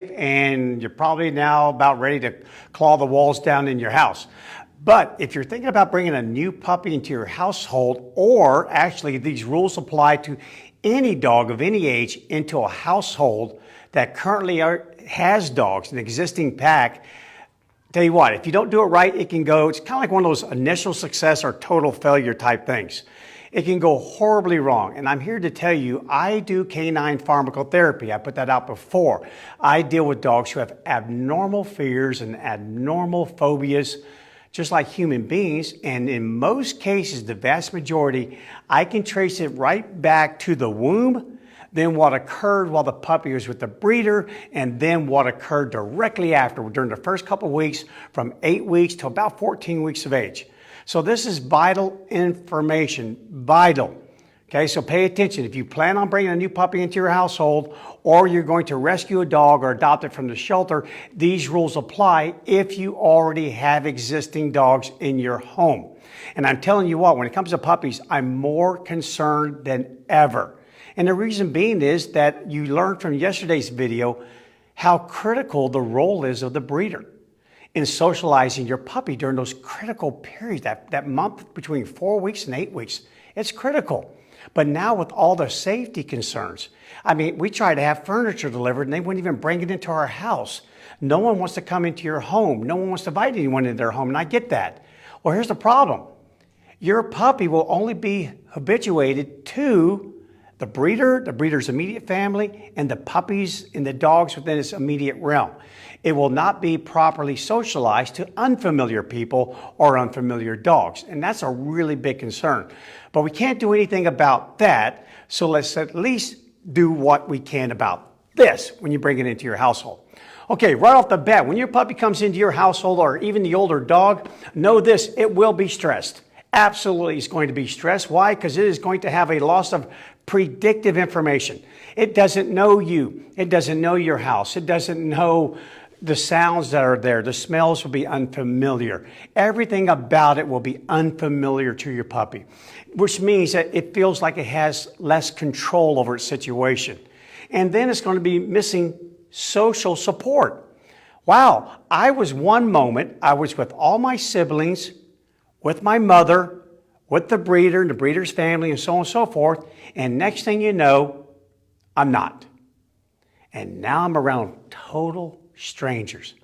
and you're probably now about ready to claw the walls down in your house. But if you're thinking about bringing a new puppy into your household, or actually these rules apply to any dog of any age into a household that currently has dogs, an existing pack, tell you what, if you don't do it right, it can go, it's kind of like one of those initial success or total failure type things. It can go horribly wrong. And I'm here to tell you, I do canine pharmacotherapy. I put that out before. I deal with dogs who have abnormal fears and abnormal phobias, just like human beings. And in most cases, the vast majority, I can trace it right back to the womb, then what occurred while the puppy was with the breeder, and then what occurred directly after during the first couple of weeks, from 8 weeks to about 14 weeks of age. So this is vital information, vital. Okay, so pay attention. If you plan on bringing a new puppy into your household, or you're going to rescue a dog or adopt it from the shelter, these rules apply if you already have existing dogs in your home. And I'm telling you what, when it comes to puppies, I'm more concerned than ever. And the reason being is that you learned from yesterday's video how critical the role is of the breeder in socializing your puppy during those critical periods, that month between 4 weeks and 8 weeks. It's critical. But now with all the safety concerns, I mean, we try to have furniture delivered and they wouldn't even bring it into our house. No one wants to come into your home. No one wants to invite anyone into their home, and I get that. Well, here's the problem. Your puppy will only be habituated to the breeder, the breeder's immediate family, and the puppies and the dogs within its immediate realm. It will not be properly socialized to unfamiliar people or unfamiliar dogs. And that's a really big concern. But we can't do anything about that. So let's at least do what we can about this when you bring it into your household. Okay, right off the bat, when your puppy comes into your household, or even the older dog, know this, it will be stressed. Absolutely, it's going to be stressed. Why? Because it is going to have a loss of predictive information. It doesn't know you. It doesn't know your house. It doesn't know the sounds that are there. The smells will be unfamiliar. Everything about it will be unfamiliar to your puppy, which means that it feels like it has less control over its situation. And then it's going to be missing social support. Wow, I was one moment, I was with all my siblings, with my mother, with the breeder and the breeder's family and so on and so forth. And next thing you know, I'm not. And now I'm around total strangers.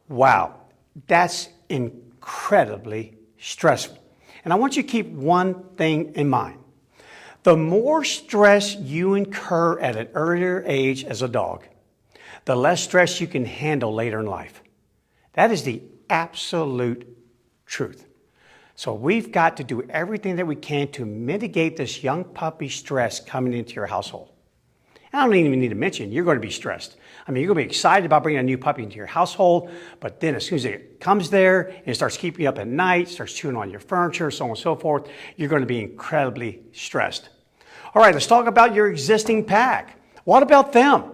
Wow, that's incredibly stressful. And I want you to keep one thing in mind. The more stress you incur at an earlier age as a dog, the less stress you can handle later in life. That is the absolute truth. So we've got to do everything that we can to mitigate this young puppy stress coming into your household. I don't even need to mention, you're going to be stressed. I mean, you're going to be excited about bringing a new puppy into your household, but then as soon as it comes there and it starts keeping you up at night, starts chewing on your furniture, so on and so forth, you're going to be incredibly stressed. All right, let's talk about your existing pack. What about them?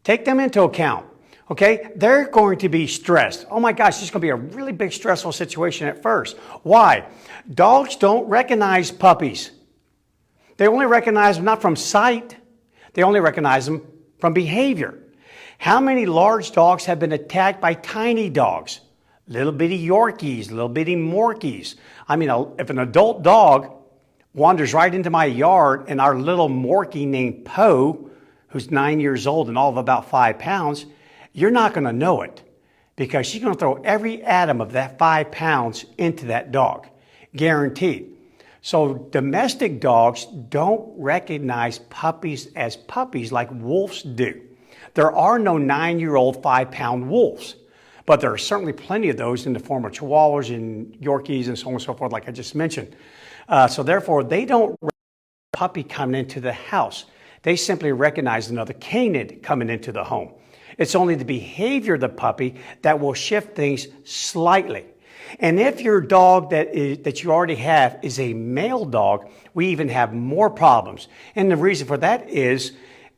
Take them into account. Okay, they're going to be stressed. Oh my gosh, it's going to be a really big stressful situation at first. Why? Dogs don't recognize puppies. They only recognize them not from sight. They only recognize them from behavior. How many large dogs have been attacked by tiny dogs? Little bitty Yorkies, little bitty Morkies. I mean, if an adult dog wanders right into my yard and our little Morkie named Poe, who's 9 years old and all of about 5 pounds, you're not going to know it because she's going to throw every atom of that 5 pounds into that dog, guaranteed. So domestic dogs don't recognize puppies as puppies like wolves do. There are no 9-year-old 5-pound wolves, but there are certainly plenty of those in the form of Chihuahuas and Yorkies and so on and so forth, like I just mentioned. So therefore, they don't recognize a puppy coming into the house. They simply recognize another canid coming into the home. It's only the behavior of the puppy that will shift things slightly. And if your dog that you already have is a male dog, we even have more problems. And the reason for that is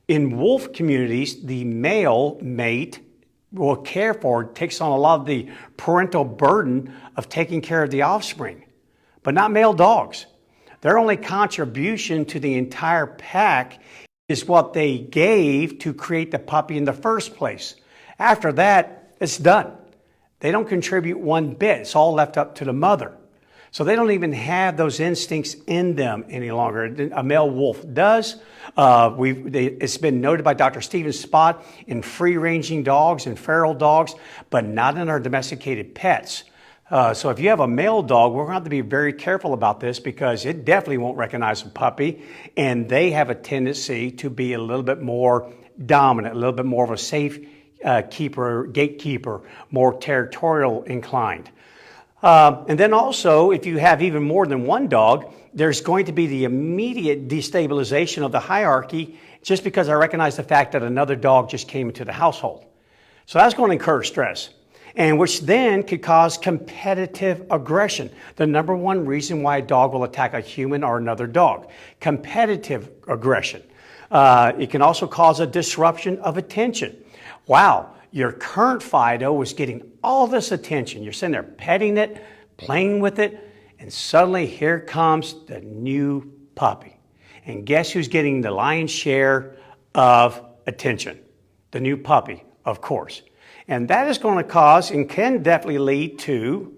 in wolf communities, the male mate will care for, takes on a lot of the parental burden of taking care of the offspring, but not male dogs. Their only contribution to the entire pack is what they gave to create the puppy in the first place. After that, it's done. They don't contribute one bit. It's all left up to the mother. So they don't even have those instincts in them any longer. A male wolf does. It's been noted by Dr. Stephen Spott in free-ranging dogs and feral dogs, but not in our domesticated pets. So if you have a male dog, we're going to have to be very careful about this because it definitely won't recognize a puppy, and they have a tendency to be a little bit more dominant, a little bit more of a safe gatekeeper, more territorial inclined. And then also, if you have even more than one dog, there's going to be the immediate destabilization of the hierarchy just because I recognize the fact that another dog just came into the household. So that's going to incur stress, and which then could cause competitive aggression. The number one reason why a dog will attack a human or another dog, competitive aggression. It can also cause a disruption of attention. Wow, your current Fido was getting all this attention. You're sitting there petting it, playing with it, and suddenly here comes the new puppy. And guess who's getting the lion's share of attention? The new puppy, of course. And that is going to cause and can definitely lead to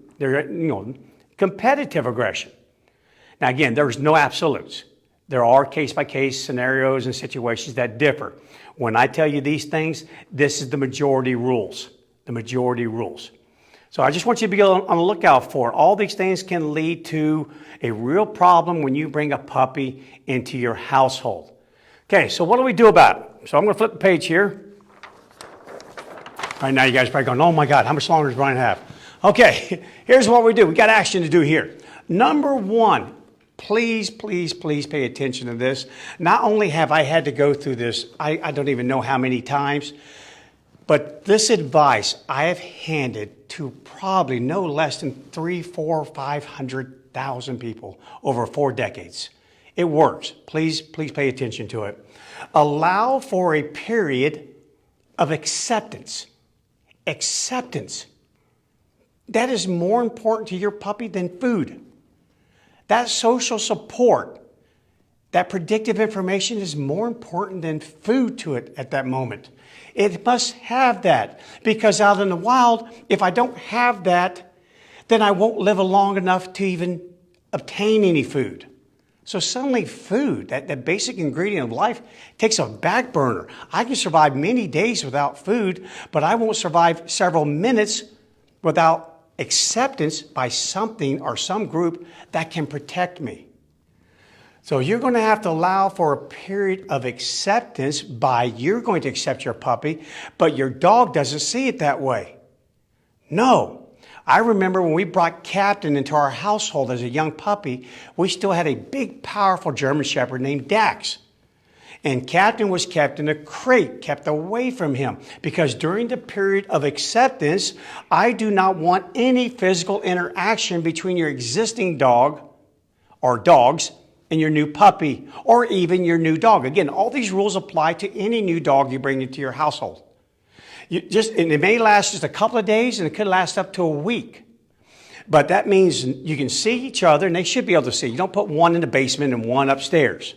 competitive aggression. Now again, there's no absolutes. There are case-by-case scenarios and situations that differ. When I tell you these things, this is the majority rules. The majority rules. So I just want you to be on the lookout for it. All these things can lead to a real problem when you bring a puppy into your household. Okay, so what do we do about it? So I'm going to flip the page here. All right, now you guys are probably going, oh my God, how much longer does Bryan have? Okay, here's what we do. We got action to do here. Number one, please, please, please pay attention to this. Not only have I had to go through this, I don't even know how many times, but this advice I have handed to probably no less than 300,000, 400,000, 500,000 people over 4 decades. It works. Please, please pay attention to it. Allow for a period of acceptance. Acceptance. That is more important to your puppy than food. That social support, that predictive information is more important than food to it at that moment. It must have that because out in the wild, if I don't have that, then I won't live long enough to even obtain any food. So suddenly food, that basic ingredient of life, takes a back burner. I can survive many days without food, but I won't survive several minutes without acceptance by something or some group that can protect me. So you're going to have to allow for a period of acceptance by you're going to accept your puppy, but your dog doesn't see it that way. No. I remember when we brought Captain into our household as a young puppy, we still had a big, powerful German Shepherd named Dax. And Captain was kept in a crate, kept away from him, because during the period of acceptance, I do not want any physical interaction between your existing dog or dogs and your new puppy or even your new dog. Again, all these rules apply to any new dog you bring into your household. And it may last just a couple of days and it could last up to a week. But that means you can see each other and they should be able to see. You don't put one in the basement and one upstairs.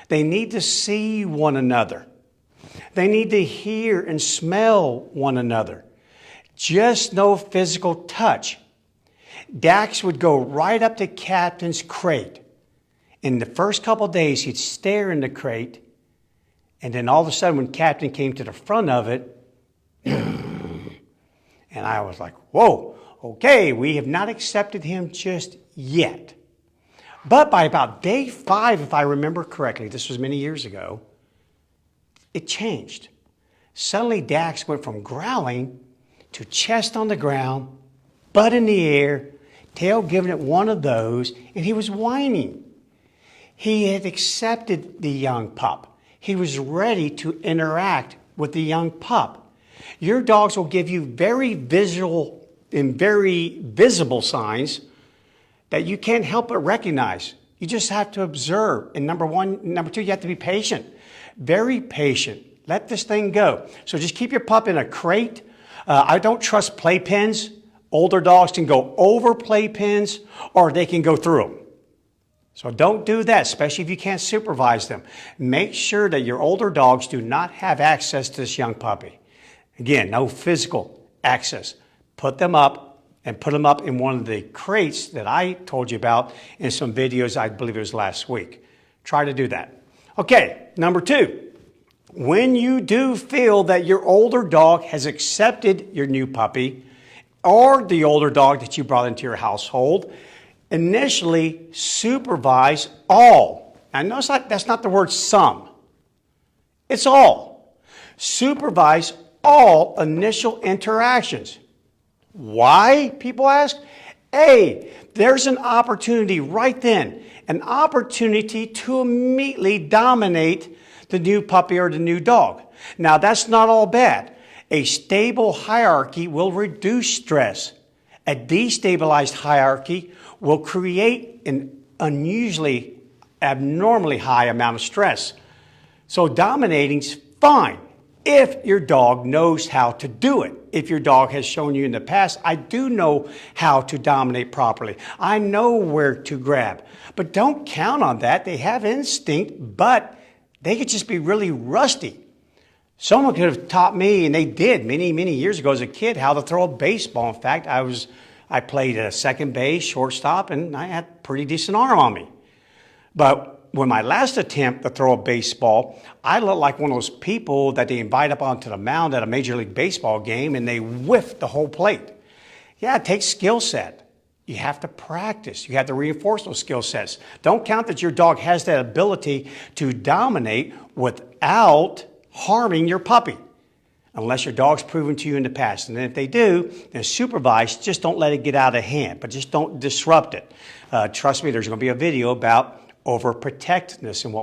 They need to see one another. They need to hear and smell one another. Just no physical touch. Dax would go right up to Captain's crate. In the first couple of days, he'd stare in the crate. And then all of a sudden, when Captain came to the front of it, and I was like, whoa, okay, we have not accepted him just yet. But by about day 5, if I remember correctly, this was many years ago, it changed. Suddenly Dax went from growling to chest on the ground, butt in the air, tail giving it one of those, and he was whining. He had accepted the young pup. He was ready to interact with the young pup. Your dogs will give you very visual and very visible signs that you can't help but recognize. You just have to observe. And number 2, you have to be patient. Very patient. Let this thing go. So just keep your pup in a crate. I don't trust playpens. Older dogs can go over playpens or they can go through them. So don't do that, especially if you can't supervise them. Make sure that your older dogs do not have access to this young puppy. Again, no physical access. Put them up and put them up in one of the crates that I told you about in some videos, I believe it was last week. Try to do that. Okay, number 2. When you do feel that your older dog has accepted your new puppy or the older dog that you brought into your household, initially supervise all. Now notice that's not the word some. It's all. Supervise all initial interactions. Why, people ask? A, there's an opportunity right then, an opportunity to immediately dominate the new puppy or the new dog. Now, that's not all bad. A stable hierarchy will reduce stress. A destabilized hierarchy will create an unusually, abnormally high amount of stress. So dominating's fine if your dog knows how to do it. If your dog has shown you in the past, I do know how to dominate properly. I know where to grab. But don't count on that. They have instinct, but they could just be really rusty. Someone could have taught me, and they did many, many years ago as a kid, how to throw a baseball. In fact, I played a second base, shortstop, and I had a pretty decent arm on me. But when my last attempt to throw a baseball, I looked like one of those people that they invite up onto the mound at a Major League Baseball game, and they whiffed the whole plate. Yeah, it takes skill set. You have to practice. You have to reinforce those skill sets. Don't count that your dog has that ability to dominate without harming your puppy, unless your dog's proven to you in the past. And then if they do, then supervise. Just don't let it get out of hand, but just don't disrupt it. Trust me, there's going to be a video about overprotectiveness and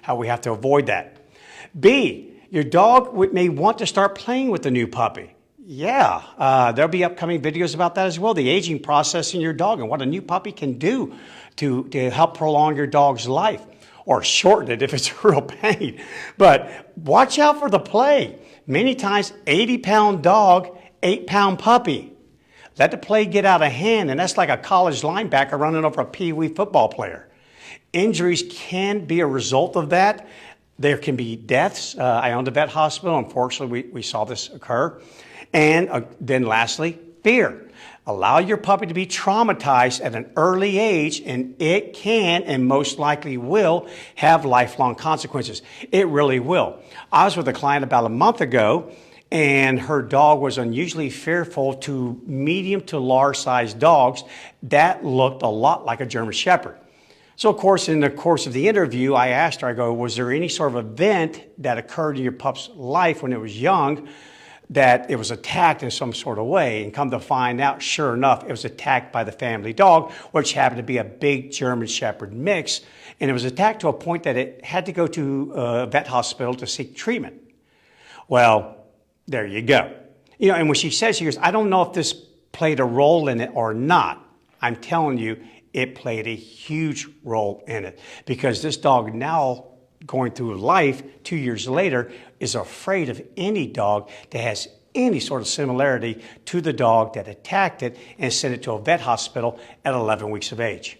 how we have to avoid that. B, your dog may want to start playing with the new puppy. Yeah, there'll be upcoming videos about that as well, the aging process in your dog and what a new puppy can do to help prolong your dog's life or shorten it if it's a real pain. But watch out for the play. Many times, 80-pound dog, 8-pound puppy. Let the play get out of hand, and that's like a college linebacker running over a pee-wee football player. Injuries can be a result of that. There can be deaths. I owned a vet hospital. Unfortunately, we saw this occur. And then lastly, fear. Allow your puppy to be traumatized at an early age, and it can and most likely will have lifelong consequences. It really will. I was with a client about a month ago, and her dog was unusually fearful to medium to large sized dogs that looked a lot like a German Shepherd. So, of course, in the course of the interview, I asked her, I go, was there any sort of event that occurred in your pup's life when it was young that it was attacked in some sort of way? And come to find out, sure enough, it was attacked by the family dog, which happened to be a big German Shepherd mix. And it was attacked to a point that it had to go to a vet hospital to seek treatment. Well, there you go. You know, and when she says, she goes, I don't know if this played a role in it or not. I'm telling you, it played a huge role in it, because this dog now going through life 2 years later is afraid of any dog that has any sort of similarity to the dog that attacked it and sent it to a vet hospital at 11 weeks of age.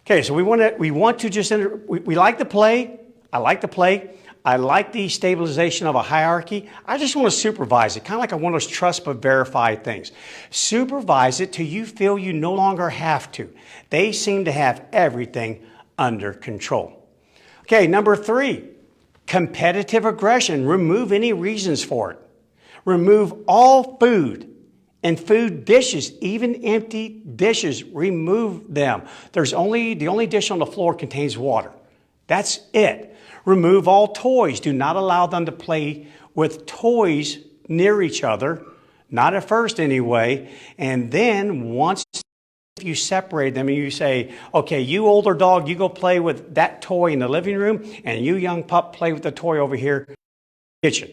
Okay, so we want to just we like the play. I like the play. I like the stabilization of a hierarchy. I just want to supervise it, kind of like one of those trust but verify things. Supervise it till you feel you no longer have to. They seem to have everything under control. Okay, number 3, competitive aggression. Remove any reasons for it. Remove all food and food dishes, even empty dishes. Remove them. The only dish on the floor contains water. That's it. Remove all toys. Do not allow them to play with toys near each other, not at first anyway. And then once you separate them and you say, okay, you older dog, you go play with that toy in the living room, and you young pup play with the toy over here in the kitchen.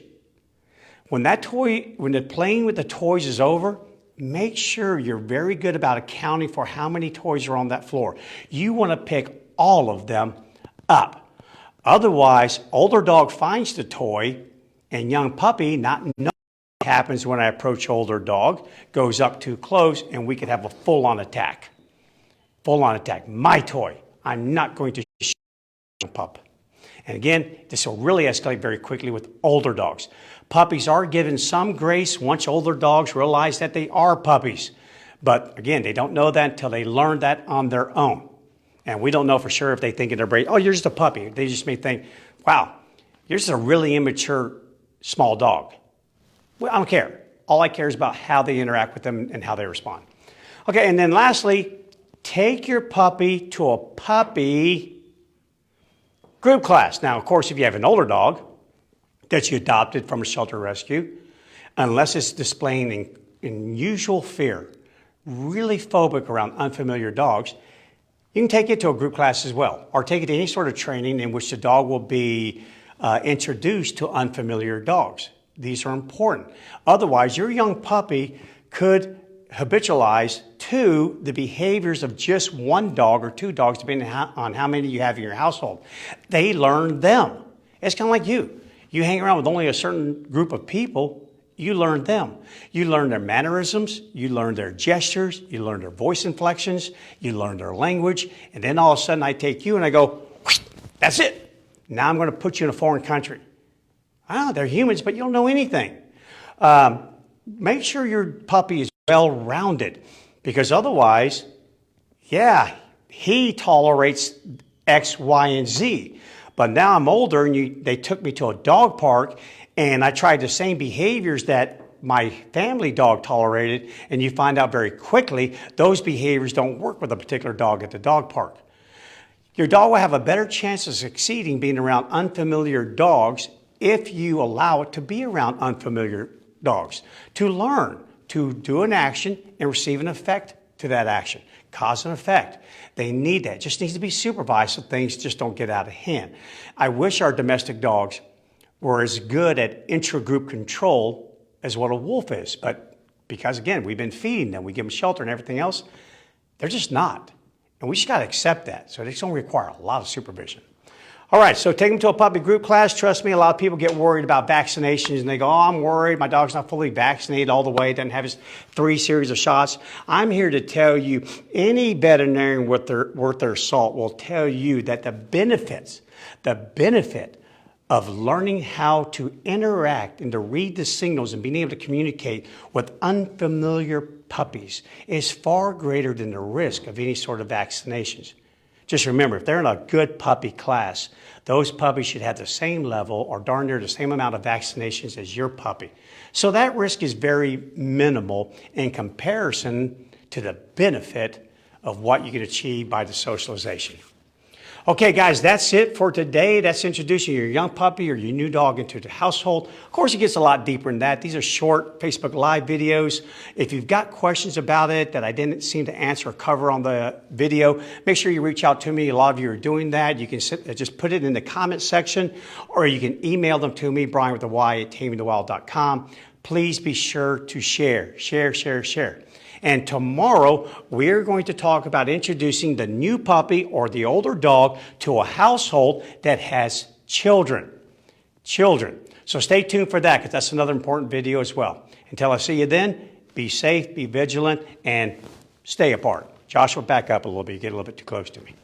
When the playing with the toys is over, make sure you're very good about accounting for how many toys are on that floor. You want to pick all of them up. Otherwise, older dog finds the toy, and young puppy, not knowing what happens when I approach older dog, goes up too close, and we could have a full-on attack. Full-on attack. My toy. I'm not going to shoot the pup. And again, this will really escalate very quickly with older dogs. Puppies are given some grace once older dogs realize that they are puppies. But again, they don't know that until they learn that on their own. And we don't know for sure if they think in their brain, oh, you're just a puppy. They just may think, wow, you're just a really immature small dog. Well, I don't care. All I care is about how they interact with them and how they respond. Okay, and then lastly, take your puppy to a puppy group class. Now, of course, if you have an older dog that you adopted from a shelter rescue, unless it's displaying unusual fear, really phobic around unfamiliar dogs, you can take it to a group class as well, or take it to any sort of training in which the dog will be introduced to unfamiliar dogs. These are important. Otherwise, your young puppy could habitualize to the behaviors of just one dog or two dogs, depending on how many you have in your household. They learn them. It's kind of like you. You hang around with only a certain group of people, you learn them. You learn their mannerisms, you learn their gestures, you learn their voice inflections, you learn their language, and then all of a sudden I take you and I go, that's it. Now I'm going to put you in a foreign country. Ah, they're humans, but you don't know anything. Make sure your puppy is well-rounded, because otherwise, yeah, he tolerates X, Y, and Z. But now I'm older and they took me to a dog park and I tried the same behaviors that my family dog tolerated, and you find out very quickly those behaviors don't work with a particular dog at the dog park. Your dog will have a better chance of succeeding being around unfamiliar dogs if you allow it to be around unfamiliar dogs, to learn, to do an action and receive an effect to that action. Cause and effect. They need that. It just needs to be supervised so things just don't get out of hand. I wish our domestic dogs were as good at intra-group control as what a wolf is. But because, again, we've been feeding them, we give them shelter and everything else, they're just not. And we just got to accept that. So it's going to require a lot of supervision. All right, so take them to a puppy group class. Trust me, a lot of people get worried about vaccinations and they go, oh, I'm worried. My dog's not fully vaccinated all the way. Doesn't have his 3 series of shots. I'm here to tell you, any veterinarian worth their salt will tell you that the benefit of learning how to interact and to read the signals and being able to communicate with unfamiliar puppies is far greater than the risk of any sort of vaccinations. Just remember, if they're in a good puppy class, those puppies should have the same level or darn near the same amount of vaccinations as your puppy. So that risk is very minimal in comparison to the benefit of what you can achieve by the socialization. Okay, guys, that's it for today. That's introducing your young puppy or your new dog into the household. Of course, it gets a lot deeper than that. These are short Facebook Live videos. If you've got questions about it that I didn't seem to answer or cover on the video, make sure you reach out to me. A lot of you are doing that. You can just put it in the comment section, or you can email them to me, Bryan with a Y at tamingthewild.com. Please be sure to share. And tomorrow, we're going to talk about introducing the new puppy or the older dog to a household that has children. So stay tuned for that, because that's another important video as well. Until I see you then, be safe, be vigilant, and stay apart. Joshua, back up a little bit. You get a little bit too close to me.